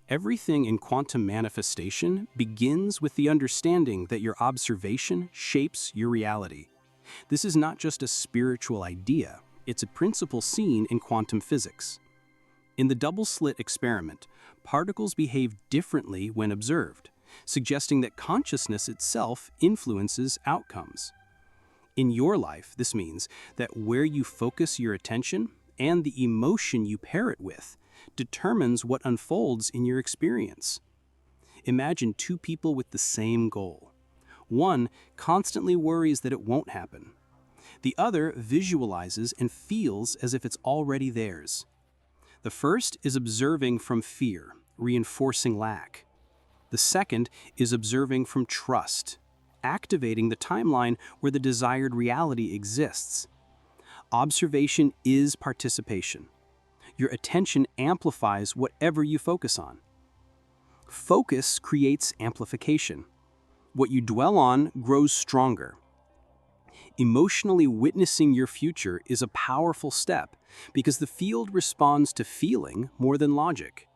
Everything in quantum manifestation begins with the understanding that your observation shapes your reality. This is not just a spiritual idea, it's a principle seen in quantum physics. In the double-slit experiment, particles behave differently when observed, suggesting that consciousness itself influences outcomes. In your life, this means that where you focus your attention and the emotion you pair it with determines what unfolds in your experience. Imagine two people with the same goal. One constantly worries that it won't happen. The other visualizes and feels as if it's already theirs. The first is observing from fear, reinforcing lack. The second is observing from trust, activating the timeline where the desired reality exists. Observation is participation. Your attention amplifies whatever you focus on. Focus creates amplification. What you dwell on grows stronger. Emotionally witnessing your future is a powerful step because the field responds to feeling more than logic.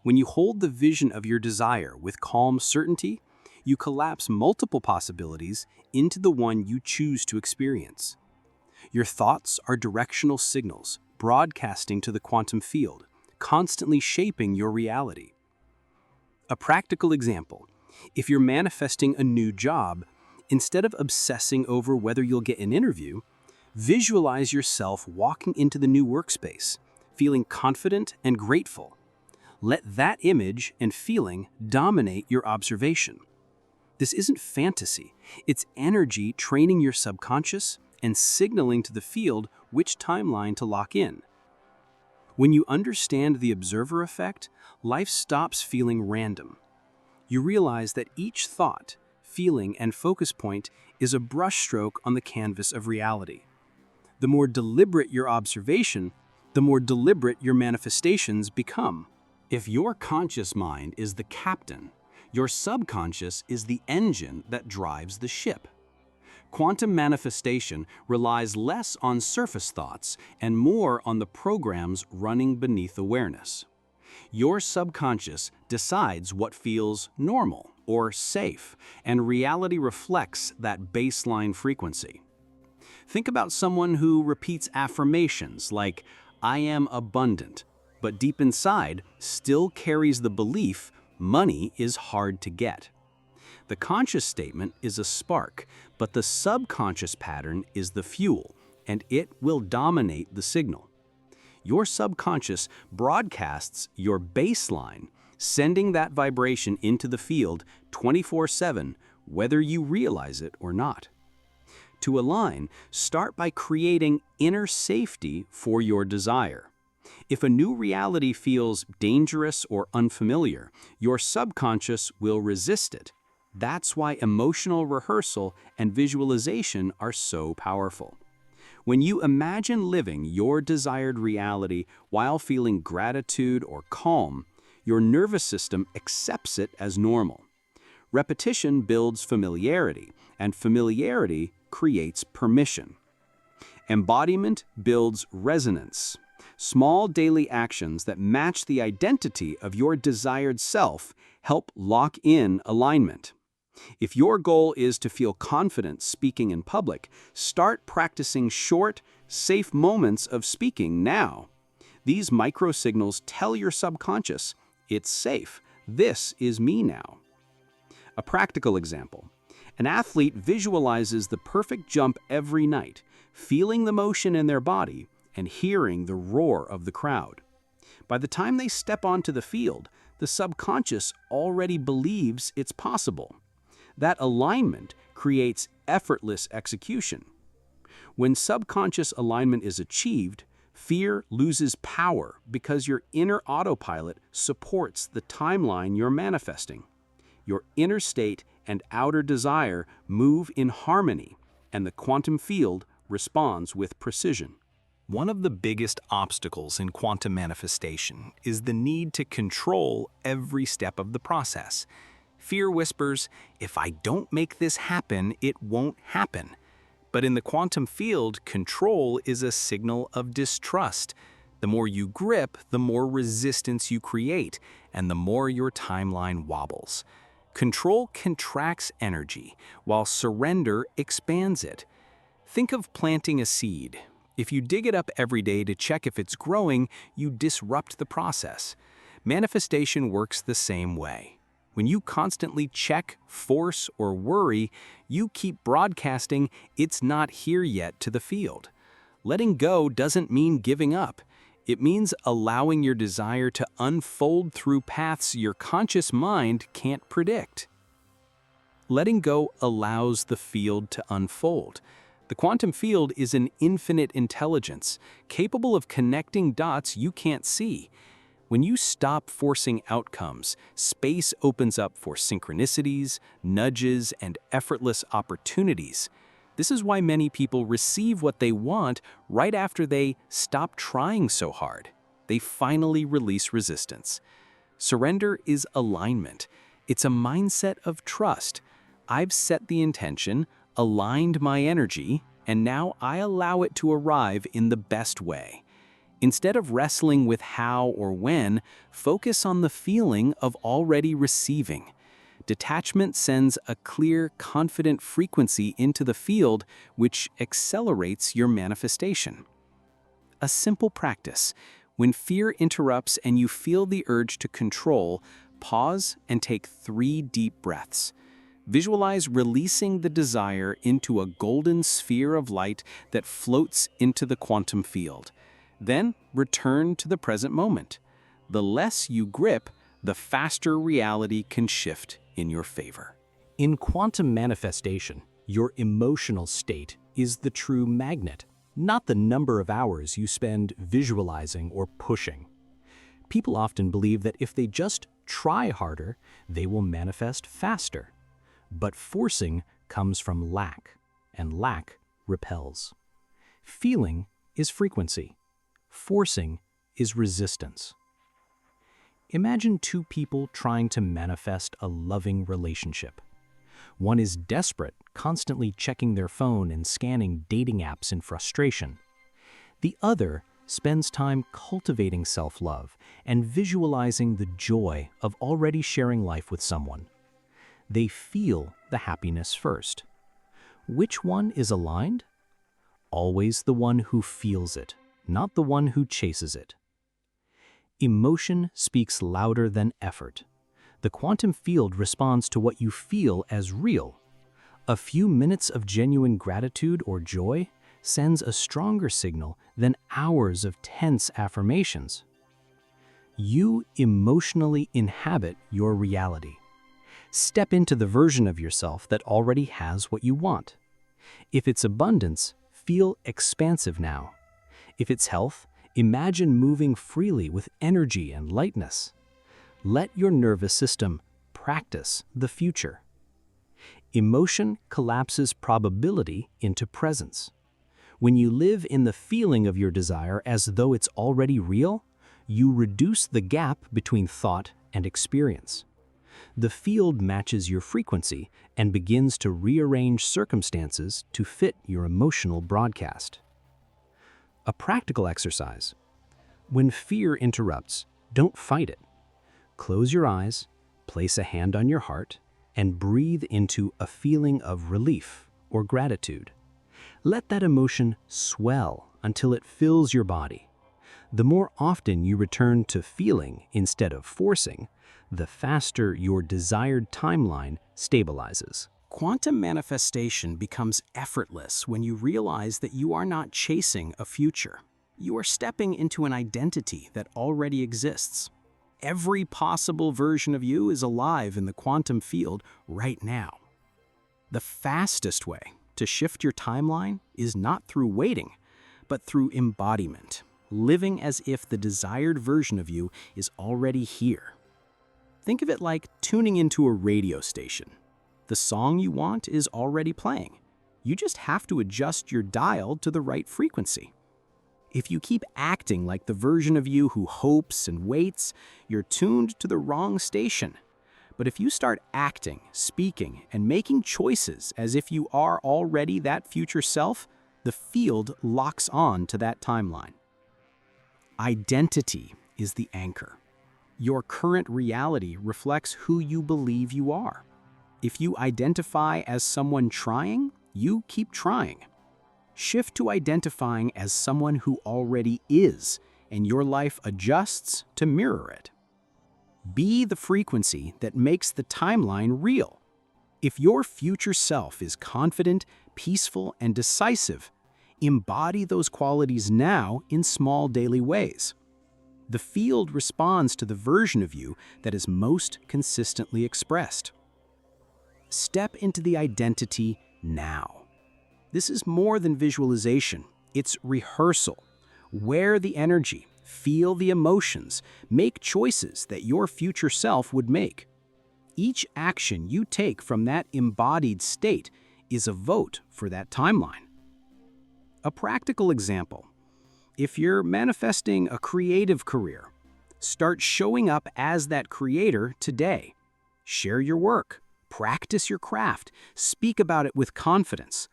When you hold the vision of your desire with calm certainty, you collapse multiple possibilities into the one you choose to experience. Your thoughts are directional signals broadcasting to the quantum field, constantly shaping your reality. A practical example: if you're manifesting a new job, instead of obsessing over whether you'll get an interview, visualize yourself walking into the new workspace, feeling confident and grateful. Let that image and feeling dominate your observation. This isn't fantasy, it's energy training your subconscious and signaling to the field which timeline to lock in. When you understand the observer effect, life stops feeling random. You realize that each thought, feeling, and focus point is a brushstroke on the canvas of reality. The more deliberate your observation, the more deliberate your manifestations become. If your conscious mind is the captain, your subconscious is the engine that drives the ship. Quantum manifestation relies less on surface thoughts and more on the programs running beneath awareness. Your subconscious decides what feels normal or safe, and reality reflects that baseline frequency. Think about someone who repeats affirmations like, "I am abundant," but deep inside still carries the belief money is hard to get. The conscious statement is a spark, but the subconscious pattern is the fuel, and it will dominate the signal. Your subconscious broadcasts your baseline, sending that vibration into the field 24/7, whether you realize it or not. To align, start by creating inner safety for your desire. If a new reality feels dangerous or unfamiliar, your subconscious will resist it. That's why emotional rehearsal and visualization are so powerful. When you imagine living your desired reality while feeling gratitude or calm, your nervous system accepts it as normal. Repetition builds familiarity, and familiarity creates permission. Embodiment builds resonance. Small daily actions that match the identity of your desired self help lock in alignment. If your goal is to feel confident speaking in public, start practicing short, safe moments of speaking now. These micro-signals tell your subconscious, "It's safe. This is me now." A practical example: an athlete visualizes the perfect jump every night, feeling the motion in their body and hearing the roar of the crowd. By the time they step onto the field, the subconscious already believes it's possible. That alignment creates effortless execution. When subconscious alignment is achieved, fear loses power because your inner autopilot supports the timeline you're manifesting. Your inner state and outer desire move in harmony, and the quantum field responds with precision. One of the biggest obstacles in quantum manifestation is the need to control every step of the process. Fear whispers, "If I don't make this happen, it won't happen." But in the quantum field, control is a signal of distrust. The more you grip, the more resistance you create, and the more your timeline wobbles. Control contracts energy, while surrender expands it. Think of planting a seed. If you dig it up every day to check if it's growing, you disrupt the process. Manifestation works the same way. When you constantly check, force, or worry, you keep broadcasting, "It's not here yet," to the field. Letting go doesn't mean giving up. It means allowing your desire to unfold through paths your conscious mind can't predict. Letting go allows the field to unfold. The quantum field is an infinite intelligence, capable of connecting dots you can't see. When you stop forcing outcomes, space opens up for synchronicities, nudges, and effortless opportunities. This is why many people receive what they want right after they stop trying so hard. They finally release resistance. Surrender is alignment. It's a mindset of trust. I've set the intention, aligned my energy, and now I allow it to arrive in the best way. Instead of wrestling with how or when, focus on the feeling of already receiving. Detachment sends a clear, confident frequency into the field, which accelerates your manifestation. A simple practice. When fear interrupts and you feel the urge to control, pause and take 3 deep breaths. Visualize releasing the desire into a golden sphere of light that floats into the quantum field. Then return to the present moment. The less you grip, the faster reality can shift in your favor. In quantum manifestation, your emotional state is the true magnet, not the number of hours you spend visualizing or pushing. People often believe that if they just try harder, they will manifest faster. But forcing comes from lack, and lack repels. Feeling is frequency. Forcing is resistance. Imagine 2 people trying to manifest a loving relationship. One is desperate, constantly checking their phone and scanning dating apps in frustration. The other spends time cultivating self-love and visualizing the joy of already sharing life with someone. They feel the happiness first. Which one is aligned? Always the one who feels it, not the one who chases it. Emotion speaks louder than effort. The quantum field responds to what you feel as real. A few minutes of genuine gratitude or joy sends a stronger signal than hours of tense affirmations. You emotionally inhabit your reality. Step into the version of yourself that already has what you want. If it's abundance, feel expansive now. If it's health, imagine moving freely with energy and lightness. Let your nervous system practice the future. Emotion collapses probability into presence. When you live in the feeling of your desire as though it's already real, you reduce the gap between thought and experience. The field matches your frequency and begins to rearrange circumstances to fit your emotional broadcast. A practical exercise. When fear interrupts, don't fight it. Close your eyes, place a hand on your heart, and breathe into a feeling of relief or gratitude. Let that emotion swell until it fills your body. The more often you return to feeling instead of forcing, the faster your desired timeline stabilizes. Quantum manifestation becomes effortless when you realize that you are not chasing a future. You are stepping into an identity that already exists. Every possible version of you is alive in the quantum field right now. The fastest way to shift your timeline is not through waiting, but through embodiment, living as if the desired version of you is already here. Think of it like tuning into a radio station. The song you want is already playing. You just have to adjust your dial to the right frequency. If you keep acting like the version of you who hopes and waits, you're tuned to the wrong station. But if you start acting, speaking, and making choices as if you are already that future self, the field locks on to that timeline. Identity is the anchor. Your current reality reflects who you believe you are. If you identify as someone trying, you keep trying. Shift to identifying as someone who already is, and your life adjusts to mirror it. Be the frequency that makes the timeline real. If your future self is confident, peaceful, and decisive, embody those qualities now in small daily ways. The field responds to the version of you that is most consistently expressed. Step into the identity now. This is more than visualization. It's rehearsal. Wear the energy, feel the emotions, make choices that your future self would make. Each action you take from that embodied state is a vote for that timeline. A practical example. If you're manifesting a creative career, start showing up as that creator today. Share your work, practice your craft, speak about it with confidence.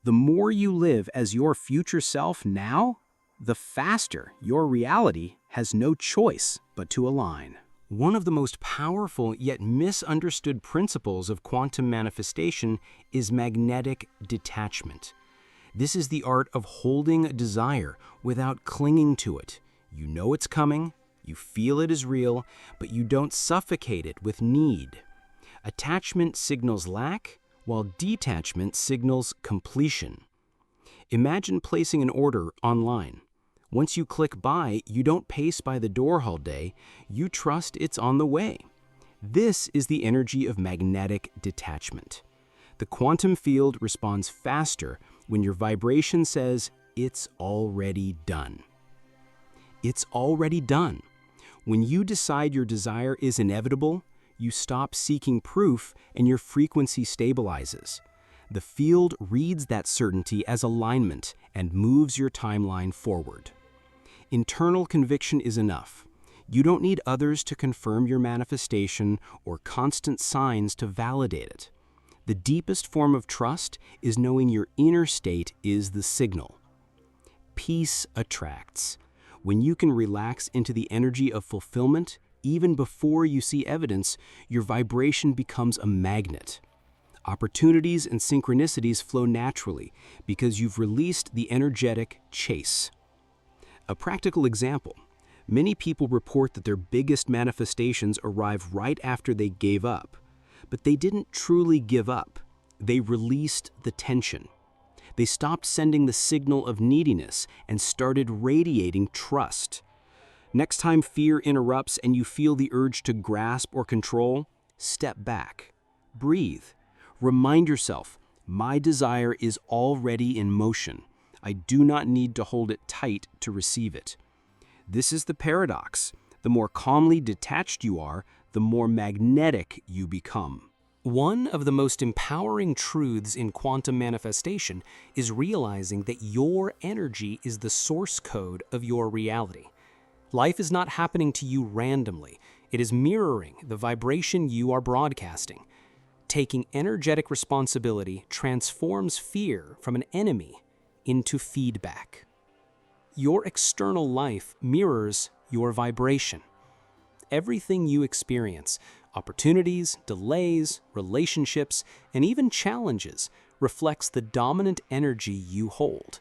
The more you live as your future self now, the faster your reality has no choice but to align. One of the most powerful yet misunderstood principles of quantum manifestation is magnetic detachment. This is the art of holding a desire without clinging to it. You know it's coming, you feel it is real, but you don't suffocate it with need. Attachment signals lack, while detachment signals completion. Imagine placing an order online. Once you click buy, you don't pace by the door all day, you trust it's on the way. This is the energy of magnetic detachment. The quantum field responds faster when your vibration says, it's already done. It's already done. When you decide your desire is inevitable, you stop seeking proof and your frequency stabilizes. The field reads that certainty as alignment and moves your timeline forward. Internal conviction is enough. You don't need others to confirm your manifestation or constant signs to validate it. The deepest form of trust is knowing your inner state is the signal. Peace attracts. When you can relax into the energy of fulfillment, even before you see evidence, your vibration becomes a magnet. Opportunities and synchronicities flow naturally because you've released the energetic chase. A practical example. Many people report that their biggest manifestations arrive right after they gave up. But they didn't truly give up. They released the tension. They stopped sending the signal of neediness and started radiating trust. Next time fear interrupts and you feel the urge to grasp or control, step back. Breathe. Remind yourself, my desire is already in motion. I do not need to hold it tight to receive it. This is the paradox. The more calmly detached you are, the more magnetic you become. One of the most empowering truths in quantum manifestation is realizing that your energy is the source code of your reality. Life is not happening to you randomly. It is mirroring the vibration you are broadcasting. Taking energetic responsibility transforms fear from an enemy into feedback. Your external life mirrors your vibration. Everything you experience, opportunities, delays, relationships, and even challenges, reflects the dominant energy you hold.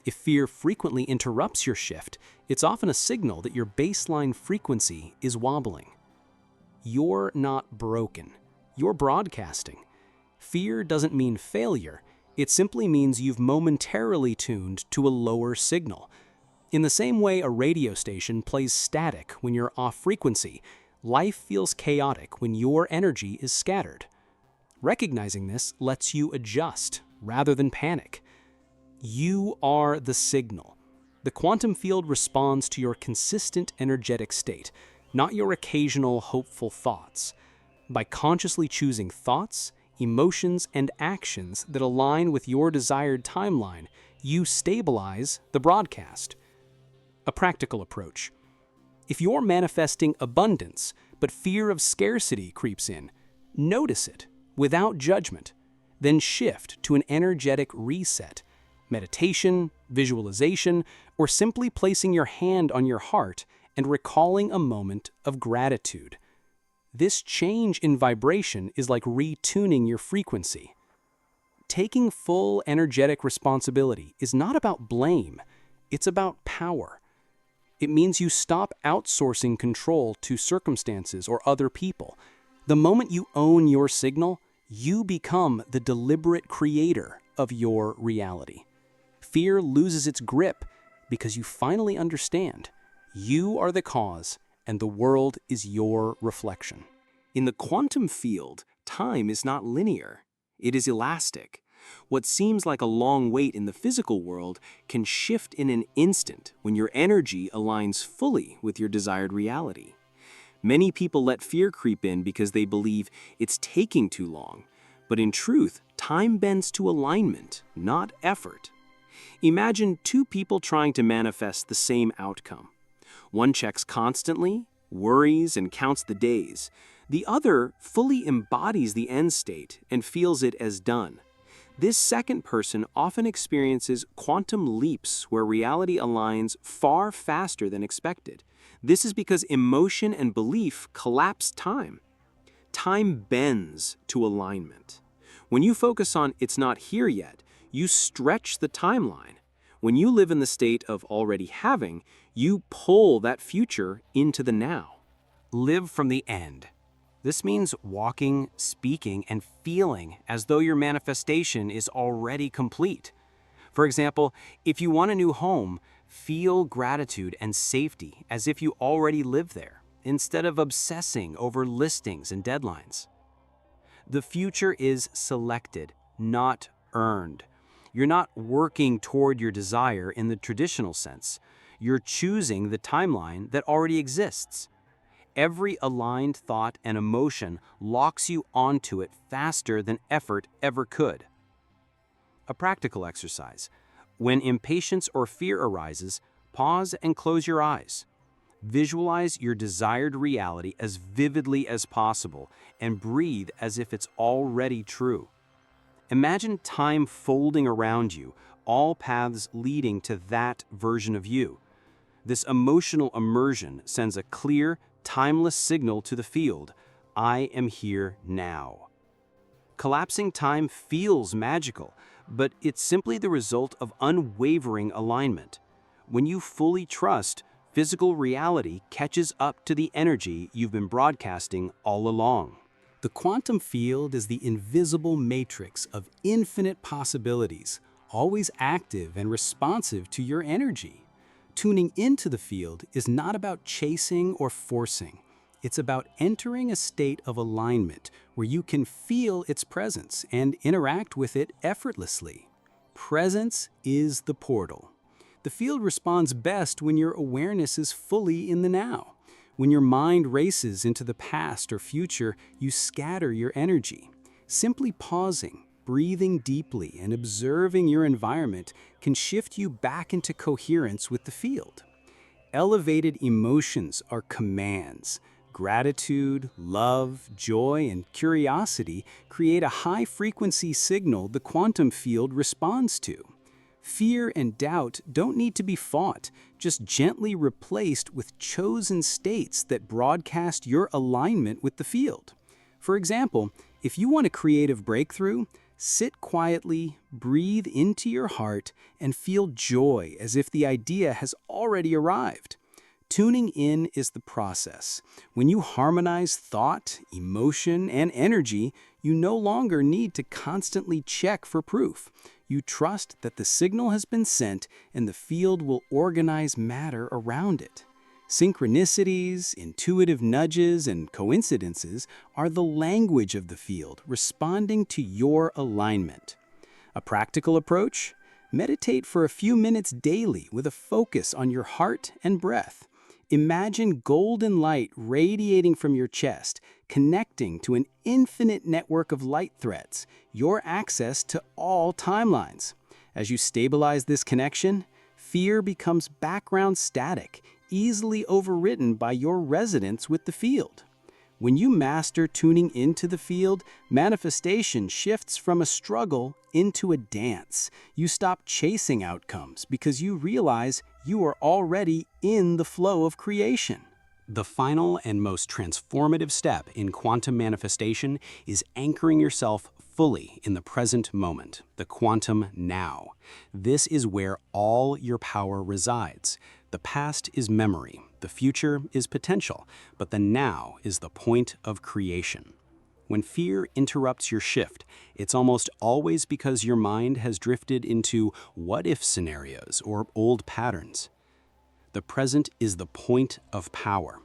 If fear frequently interrupts your shift, it's often a signal that your baseline frequency is wobbling. You're not broken. You're broadcasting. Fear doesn't mean failure. It simply means you've momentarily tuned to a lower signal. In the same way a radio station plays static when you're off frequency, life feels chaotic when your energy is scattered. Recognizing this lets you adjust rather than panic. You are the signal. The quantum field responds to your consistent energetic state, not your occasional hopeful thoughts. By consciously choosing thoughts, emotions, and actions that align with your desired timeline, you stabilize the broadcast. A practical approach. If you're manifesting abundance, but fear of scarcity creeps in, notice it without judgment, then shift to an energetic reset. meditation, visualization, or simply placing your hand on your heart and recalling a moment of gratitude. This change in vibration is like retuning your frequency. Taking full energetic responsibility is not about blame, it's about power. It means you stop outsourcing control to circumstances or other people. The moment you own your signal, you become the deliberate creator of your reality. Fear loses its grip because you finally understand. You are the cause, and the world is your reflection. In the quantum field, time is not linear. It is elastic. What seems like a long wait in the physical world can shift in an instant when your energy aligns fully with your desired reality. Many people let fear creep in because they believe it's taking too long. But in truth, time bends to alignment, not effort. Imagine two people trying to manifest the same outcome. One checks constantly, worries, and counts the days. The other fully embodies the end state and feels it as done. This second person often experiences quantum leaps where reality aligns far faster than expected. This is because emotion and belief collapse time. Time bends to alignment. When you focus on "it's not here yet," you stretch the timeline. When you live in the state of already having, you pull that future into the now. Live from the end. This means walking, speaking, and feeling as though your manifestation is already complete. For example, if you want a new home, feel gratitude and safety as if you already live there, instead of obsessing over listings and deadlines. The future is selected, not earned. You're not working toward your desire in the traditional sense. You're choosing the timeline that already exists. Every aligned thought and emotion locks you onto it faster than effort ever could. A practical exercise. When impatience or fear arises, pause and close your eyes. Visualize your desired reality as vividly as possible and breathe as if it's already true. Imagine time folding around you, all paths leading to that version of you. This emotional immersion sends a clear, timeless signal to the field: I am here now. Collapsing time feels magical, but it's simply the result of unwavering alignment. When you fully trust, physical reality catches up to the energy you've been broadcasting all along. The quantum field is the invisible matrix of infinite possibilities, always active and responsive to your energy. Tuning into the field is not about chasing or forcing. It's about entering a state of alignment where you can feel its presence and interact with it effortlessly. Presence is the portal. The field responds best when your awareness is fully in the now. When your mind races into the past or future, you scatter your energy. Simply pausing, breathing deeply, and observing your environment can shift you back into coherence with the field. Elevated emotions are commands. Gratitude, love, joy, and curiosity create a high-frequency signal the quantum field responds to. Fear and doubt don't need to be fought, just gently replaced with chosen states that broadcast your alignment with the field. For example, if you want a creative breakthrough, sit quietly, breathe into your heart, and feel joy as if the idea has already arrived. Tuning in is the process. When you harmonize thought, emotion, and energy, you no longer need to constantly check for proof. You trust that the signal has been sent and the field will organize matter around it. Synchronicities, intuitive nudges, and coincidences are the language of the field responding to your alignment. A practical approach? Meditate for a few minutes daily with a focus on your heart and breath. Imagine golden light radiating from your chest, connecting to an infinite network of light threads, your access to all timelines. As you stabilize this connection, fear becomes background static, easily overwritten by your resonance with the field. When you master tuning into the field, manifestation shifts from a struggle into a dance. You stop chasing outcomes because you realize you are already in the flow of creation. The final and most transformative step in quantum manifestation is anchoring yourself fully in the present moment, the quantum now. This is where all your power resides. The past is memory, the future is potential, but the now is the point of creation. When fear interrupts your shift, it's almost always because your mind has drifted into what-if scenarios or old patterns. The present is the point of power.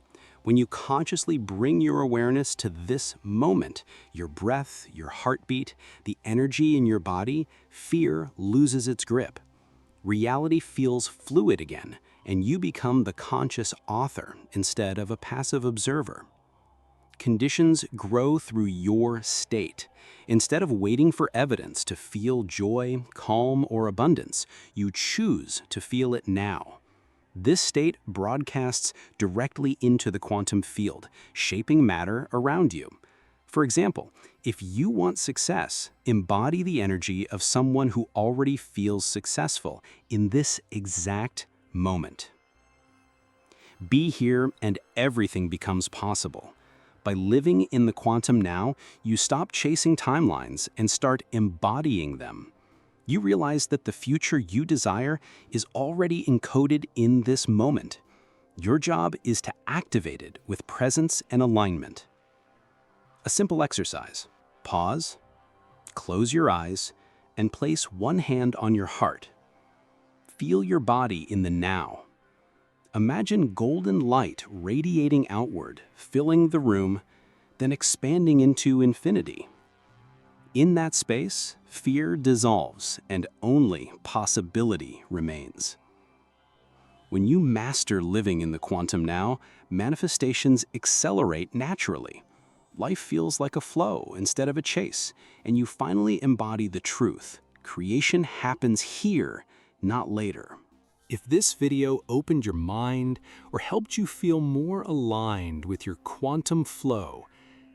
When you consciously bring your awareness to this moment, your breath, your heartbeat, the energy in your body, fear loses its grip. Reality feels fluid again, and you become the conscious author instead of a passive observer. Conditions grow through your state. Instead of waiting for evidence to feel joy, calm, or abundance, you choose to feel it now. This state broadcasts directly into the quantum field, shaping matter around you. For example, if you want success, embody the energy of someone who already feels successful in this exact moment. Be here and everything becomes possible. By living in the quantum now, you stop chasing timelines and start embodying them. You realize that the future you desire is already encoded in this moment. Your job is to activate it with presence and alignment. A simple exercise. Pause, close your eyes, and place one hand on your heart. Feel your body in the now. Imagine golden light radiating outward, filling the room, then expanding into infinity. In that space, fear dissolves and only possibility remains. When you master living in the quantum now, manifestations accelerate naturally. Life feels like a flow instead of a chase, and you finally embody the truth. Creation happens here, not later. If this video opened your mind or helped you feel more aligned with your quantum flow,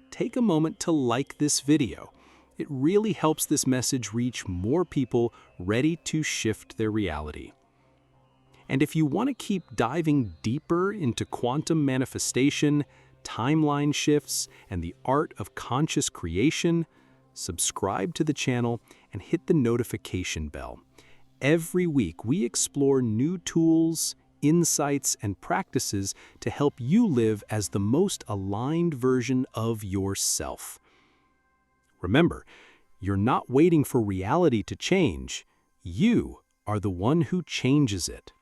take a moment to like this video. It really helps this message reach more people ready to shift their reality. And if you want to keep diving deeper into quantum manifestation, timeline shifts, and the art of conscious creation, subscribe to the channel and hit the notification bell. Every week, we explore new tools, insights, and practices to help you live as the most aligned version of yourself. Remember, you're not waiting for reality to change. You are the one who changes it.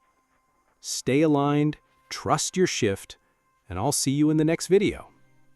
Stay aligned, trust your shift, and I'll see you in the next video.